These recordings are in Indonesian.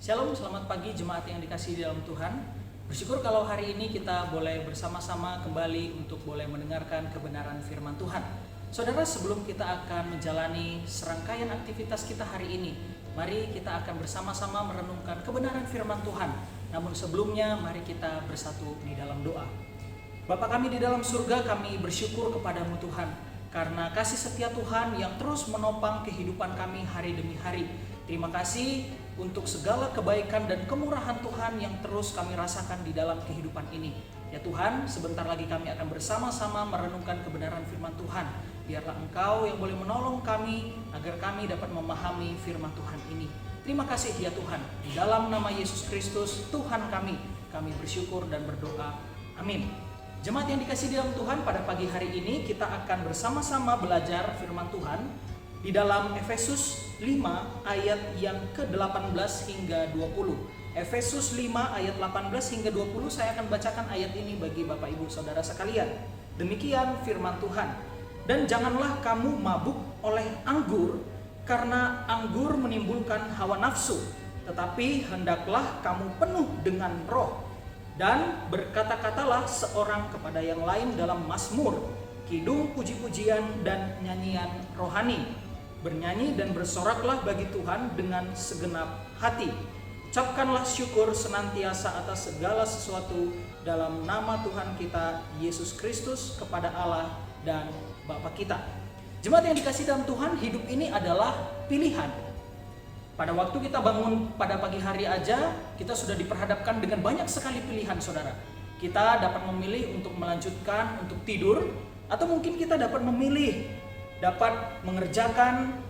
Shalom, selamat pagi jemaat yang dikasihi di dalam Tuhan. Bersyukur kalau hari ini kita boleh bersama-sama kembali untuk boleh mendengarkan kebenaran firman Tuhan. Saudara, sebelum kita akan menjalani serangkaian aktivitas kita hari ini, mari kita akan bersama-sama merenungkan kebenaran firman Tuhan. Namun sebelumnya, mari kita bersatu di dalam doa. Bapa kami di dalam surga, kami bersyukur kepadamu Tuhan, karena kasih setia Tuhan yang terus menopang kehidupan kami hari demi hari. Terima kasih untuk segala kebaikan dan kemurahan Tuhan yang terus kami rasakan di dalam kehidupan ini. Ya Tuhan, sebentar lagi kami akan bersama-sama merenungkan kebenaran firman Tuhan. Biarlah Engkau yang boleh menolong kami agar kami dapat memahami firman Tuhan ini. Terima kasih ya Tuhan. Di dalam nama Yesus Kristus, Tuhan kami bersyukur dan berdoa. Amin. Jemaat yang dikasihi dalam Tuhan, pada pagi hari ini kita akan bersama-sama belajar firman Tuhan di dalam Efesus 5 ayat yang ke-18 hingga 20. Efesus 5 ayat 18 hingga 20, saya akan bacakan ayat ini bagi Bapak Ibu Saudara sekalian. Demikian firman Tuhan. Dan janganlah kamu mabuk oleh anggur, karena anggur menimbulkan hawa nafsu, tetapi hendaklah kamu penuh dengan roh. Dan berkata-katalah seorang kepada yang lain dalam mazmur, kidung, puji-pujian, dan nyanyian rohani. Bernyanyi dan bersoraklah bagi Tuhan dengan segenap hati. Ucapkanlah syukur senantiasa atas segala sesuatu dalam nama Tuhan kita Yesus Kristus kepada Allah dan Bapa kita. Jemaat yang dikasihi dalam Tuhan, hidup ini adalah pilihan. Pada waktu kita bangun pada pagi hari aja, kita sudah diperhadapkan dengan banyak sekali pilihan, saudara. Kita dapat memilih untuk melanjutkan untuk tidur, atau mungkin kita dapat memilih dapat mengerjakan,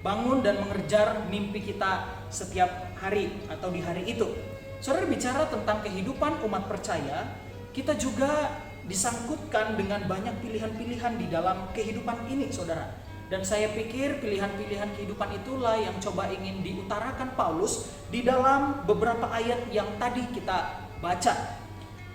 bangun dan mengejar mimpi kita setiap hari atau di hari itu. Saudara, bicara tentang kehidupan umat percaya, kita juga disangkutkan dengan banyak pilihan-pilihan di dalam kehidupan ini, saudara. Dan saya pikir pilihan-pilihan kehidupan itulah yang coba ingin diutarakan Paulus di dalam beberapa ayat yang tadi kita baca.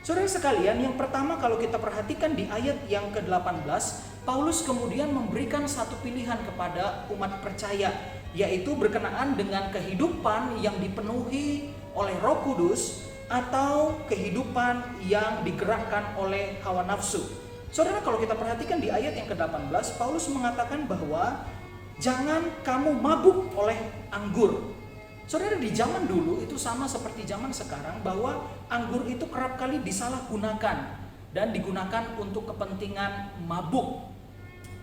Saudara sekalian, yang pertama kalau kita perhatikan di ayat yang ke-18, Paulus kemudian memberikan satu pilihan kepada umat percaya, yaitu berkenaan dengan kehidupan yang dipenuhi oleh Roh Kudus atau kehidupan yang digerakkan oleh hawa nafsu. Saudara, kalau kita perhatikan di ayat yang ke-18, Paulus mengatakan bahwa jangan kamu mabuk oleh anggur. Saudara, di zaman dulu itu sama seperti zaman sekarang, bahwa anggur itu kerap kali disalahgunakan dan digunakan untuk kepentingan mabuk.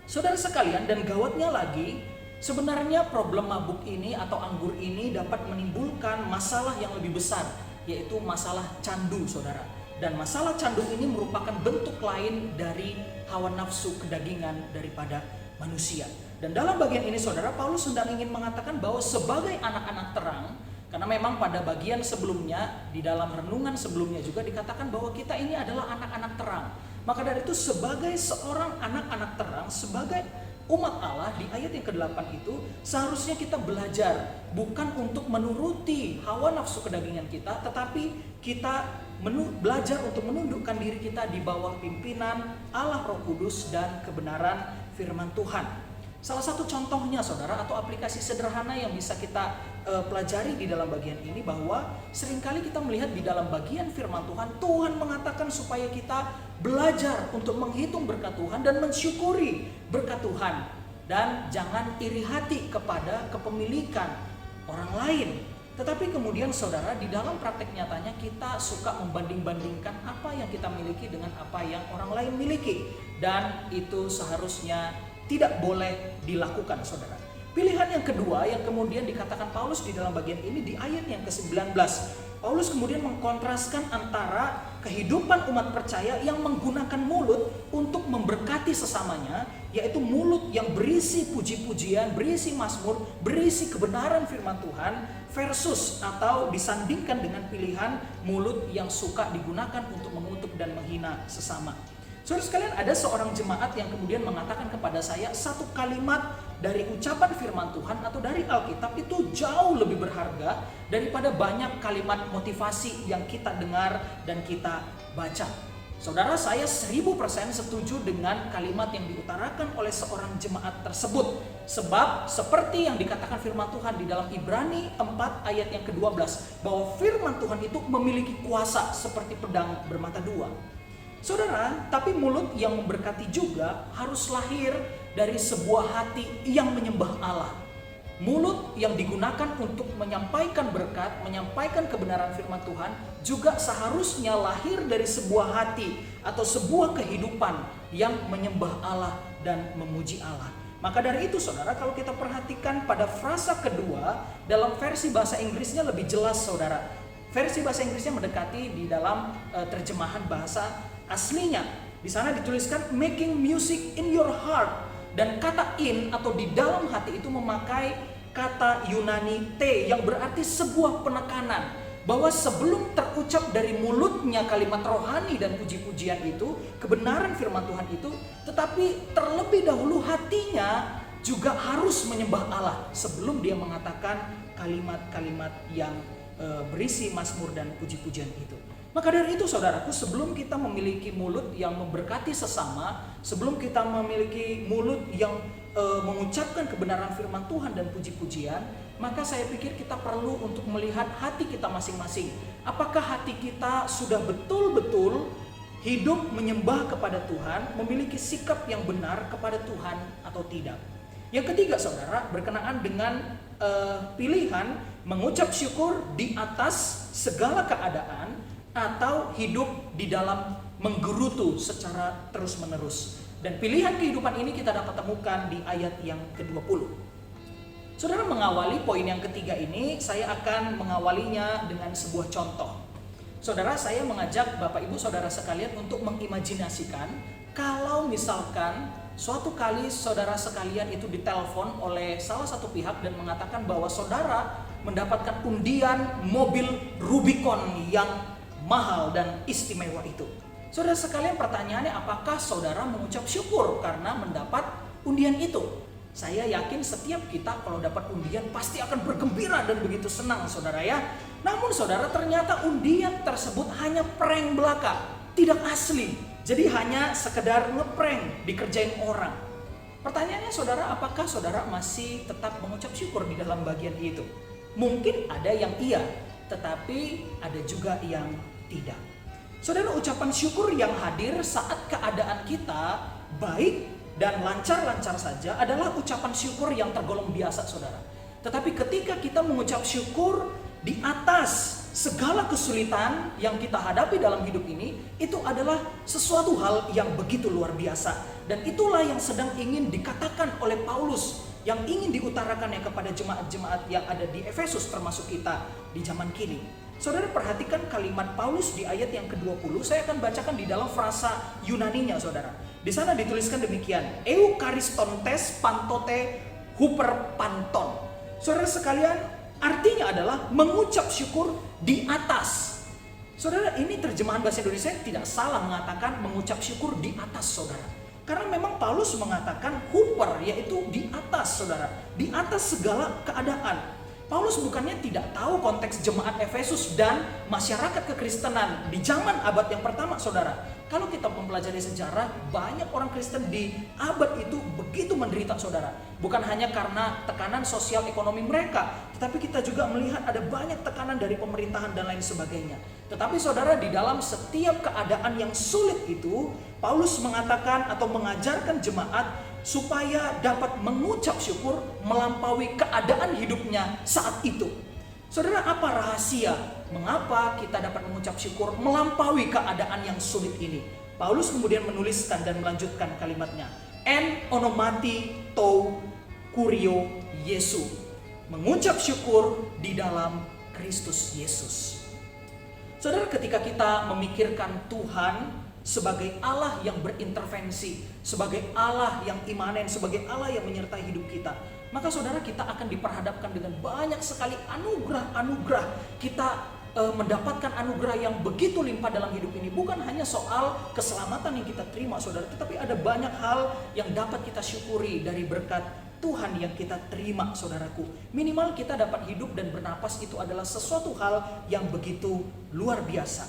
Saudara sekalian, dan gawatnya lagi, sebenarnya problem mabuk ini atau anggur ini dapat menimbulkan masalah yang lebih besar, yaitu masalah candu, saudara. Dan masalah candu ini merupakan bentuk lain dari hawa nafsu kedagingan daripada manusia. Dan dalam bagian ini, saudara, Paulus sedang ingin mengatakan bahwa sebagai anak-anak terang, karena memang pada bagian sebelumnya, di dalam renungan sebelumnya juga dikatakan bahwa kita ini adalah anak-anak terang. Maka dari itu, sebagai seorang anak-anak terang, sebagai umat Allah, di ayat yang ke-8 itu seharusnya kita belajar bukan untuk menuruti hawa nafsu kedagingan kita, tetapi kita belajar untuk menundukkan diri kita di bawah pimpinan Allah Roh Kudus dan kebenaran firman Tuhan. Salah satu contohnya, saudara, atau aplikasi sederhana yang bisa kita pelajari di dalam bagian ini, bahwa seringkali kita melihat di dalam bagian firman Tuhan, Tuhan mengatakan supaya kita belajar untuk menghitung berkat Tuhan dan mensyukuri berkat Tuhan. Dan jangan iri hati kepada kepemilikan orang lain. Tetapi kemudian, saudara, di dalam praktek nyatanya kita suka membanding-bandingkan apa yang kita miliki dengan apa yang orang lain miliki. Dan itu seharusnya tidak boleh dilakukan, saudara. Pilihan yang kedua yang kemudian dikatakan Paulus di dalam bagian ini di ayat yang ke-19. Paulus kemudian mengkontraskan antara kehidupan umat percaya yang menggunakan mulut untuk memberkati sesamanya, yaitu mulut yang berisi puji-pujian, berisi mazmur, berisi kebenaran firman Tuhan, versus atau disandingkan dengan pilihan mulut yang suka digunakan untuk mengutuk dan menghina sesama. Saudara sekalian, ada seorang jemaat yang kemudian mengatakan kepada saya, satu kalimat dari ucapan firman Tuhan atau dari Alkitab itu jauh lebih berharga daripada banyak kalimat motivasi yang kita dengar dan kita baca. Saudara, saya 1000% setuju dengan kalimat yang diutarakan oleh seorang jemaat tersebut. Sebab seperti yang dikatakan firman Tuhan di dalam Ibrani 4 ayat yang ke-12, bahwa firman Tuhan itu memiliki kuasa seperti pedang bermata dua. Saudara, tapi mulut yang memberkati juga harus lahir dari sebuah hati yang menyembah Allah. Mulut yang digunakan untuk menyampaikan berkat, menyampaikan kebenaran firman Tuhan juga seharusnya lahir dari sebuah hati atau sebuah kehidupan yang menyembah Allah dan memuji Allah. Maka dari itu saudara, kalau kita perhatikan pada frasa kedua, dalam versi bahasa Inggrisnya lebih jelas saudara. Versi bahasa Inggrisnya mendekati di dalam terjemahan bahasa aslinya. Di sana dituliskan making music in your heart. Dan kata in atau di dalam hati itu memakai kata Yunani te yang berarti sebuah penekanan. Bahwa sebelum terucap dari mulutnya kalimat rohani dan puji-pujian itu, kebenaran firman Tuhan itu, tetapi terlebih dahulu hatinya juga harus menyembah Allah sebelum dia mengatakan kalimat-kalimat yang berisi mazmur dan puji-pujian itu. Maka dari itu saudaraku, sebelum kita memiliki mulut yang memberkati sesama, sebelum kita memiliki mulut yang mengucapkan kebenaran firman Tuhan dan puji-pujian, maka saya pikir kita perlu untuk melihat hati kita masing-masing. Apakah hati kita sudah betul-betul hidup menyembah kepada Tuhan, memiliki sikap yang benar kepada Tuhan atau tidak? Yang ketiga saudara, berkenaan dengan pilihan mengucap syukur di atas segala keadaan atau hidup di dalam menggerutu secara terus-menerus. Dan pilihan kehidupan ini kita dapat temukan di ayat yang ke-20. Saudara, mengawali poin yang ketiga ini, saya akan mengawalinya dengan sebuah contoh. Saudara, saya mengajak Bapak Ibu Saudara sekalian untuk mengimajinasikan kalau misalkan suatu kali saudara sekalian itu ditelepon oleh salah satu pihak dan mengatakan bahwa saudara mendapatkan undian mobil Rubicon yang mahal dan istimewa itu. Saudara sekalian, pertanyaannya, apakah saudara mengucap syukur karena mendapat undian itu? Saya yakin setiap kita kalau dapat undian pasti akan bergembira dan begitu senang saudara ya. Namun saudara, ternyata undian tersebut hanya prank belaka, tidak asli. Jadi hanya sekedar ngeprank, dikerjain orang. Pertanyaannya saudara, apakah saudara masih tetap mengucap syukur di dalam bagian itu? Mungkin ada yang iya, tetapi ada juga yang tidak. Saudara, ucapan syukur yang hadir saat keadaan kita baik dan lancar-lancar saja adalah ucapan syukur yang tergolong biasa saudara. Tetapi ketika kita mengucap syukur di atas segala kesulitan yang kita hadapi dalam hidup ini, itu adalah sesuatu hal yang begitu luar biasa. Dan itulah yang sedang ingin dikatakan oleh Paulus, yang ingin diutarakannya kepada jemaat-jemaat yang ada di Efesus termasuk kita di zaman kini. Saudara, perhatikan kalimat Paulus di ayat yang ke-20. Saya akan bacakan di dalam frasa Yunaninya saudara. Di sana dituliskan demikian, eucharistontes pantote huper panton. Saudara sekalian, artinya adalah mengucap syukur di atas. Saudara, ini terjemahan bahasa Indonesia tidak salah mengatakan mengucap syukur di atas saudara. Karena memang Paulus mengatakan huper, yaitu di atas saudara. Di atas segala keadaan. Paulus bukannya tidak tahu konteks jemaat Efesus dan masyarakat kekristenan di zaman abad yang pertama saudara. Kalau kita mempelajari sejarah, banyak orang Kristen di abad itu begitu menderita saudara. Bukan hanya karena tekanan sosial ekonomi mereka, tetapi kita juga melihat ada banyak tekanan dari pemerintahan dan lain sebagainya. Tetapi saudara, di dalam setiap keadaan yang sulit itu, Paulus mengatakan atau mengajarkan jemaat supaya dapat mengucap syukur melampaui keadaan hidupnya saat itu. Saudara, apa rahasia mengapa kita dapat mengucap syukur melampaui keadaan yang sulit ini? Paulus kemudian menuliskan dan melanjutkan kalimatnya. En onomati tou kurio Yesu. Mengucap syukur di dalam Kristus Yesus. Saudara, ketika kita memikirkan Tuhan sebagai Allah yang berintervensi, sebagai Allah yang imanen, sebagai Allah yang menyertai hidup kita, maka saudara, kita akan diperhadapkan dengan banyak sekali anugerah-anugerah. Kita mendapatkan anugerah yang begitu limpah dalam hidup ini. Bukan hanya soal keselamatan yang kita terima saudara, tetapi ada banyak hal yang dapat kita syukuri dari berkat Tuhan yang kita terima saudaraku. Minimal kita dapat hidup dan bernapas, itu adalah sesuatu hal yang begitu luar biasa.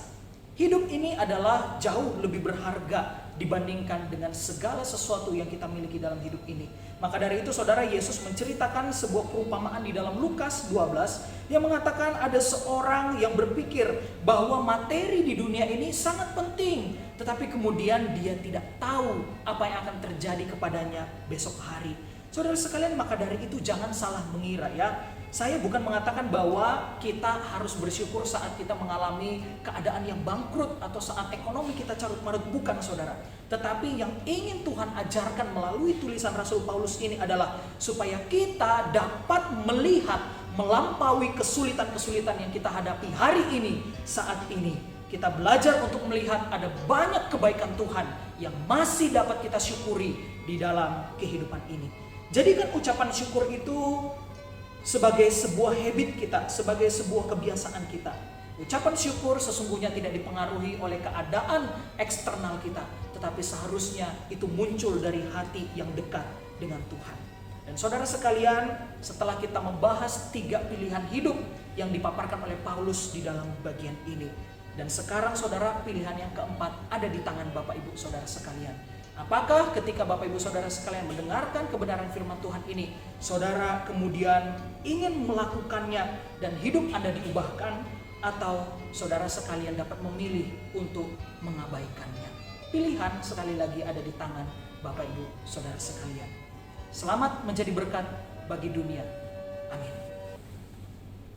Hidup ini adalah jauh lebih berharga dibandingkan dengan segala sesuatu yang kita miliki dalam hidup ini. Maka dari itu saudara, Yesus menceritakan sebuah perumpamaan di dalam Lukas 12 yang mengatakan ada seorang yang berpikir bahwa materi di dunia ini sangat penting, tetapi kemudian dia tidak tahu apa yang akan terjadi kepadanya besok hari. Saudara sekalian, maka dari itu jangan salah mengira ya. Saya bukan mengatakan bahwa kita harus bersyukur saat kita mengalami keadaan yang bangkrut atau saat ekonomi kita carut marut, bukan saudara. Tetapi yang ingin Tuhan ajarkan melalui tulisan Rasul Paulus ini adalah supaya kita dapat melihat melampaui kesulitan-kesulitan yang kita hadapi hari ini, saat ini. Kita belajar untuk melihat ada banyak kebaikan Tuhan yang masih dapat kita syukuri di dalam kehidupan ini. Jadikan ucapan syukur itu sebagai sebuah habit kita, sebagai sebuah kebiasaan kita. Ucapan syukur sesungguhnya tidak dipengaruhi oleh keadaan eksternal kita, tetapi seharusnya itu muncul dari hati yang dekat dengan Tuhan. Dan saudara sekalian, setelah kita membahas 3 pilihan hidup yang dipaparkan oleh Paulus di dalam bagian ini, dan sekarang saudara, pilihan yang keempat ada di tangan Bapak Ibu saudara sekalian. Apakah ketika Bapak Ibu saudara sekalian mendengarkan kebenaran firman Tuhan ini, saudara kemudian ingin melakukannya dan hidup Anda diubahkan, atau saudara sekalian dapat memilih untuk mengabaikannya? Pilihan sekali lagi ada di tangan Bapak Ibu saudara sekalian. Selamat menjadi berkat bagi dunia. Amin.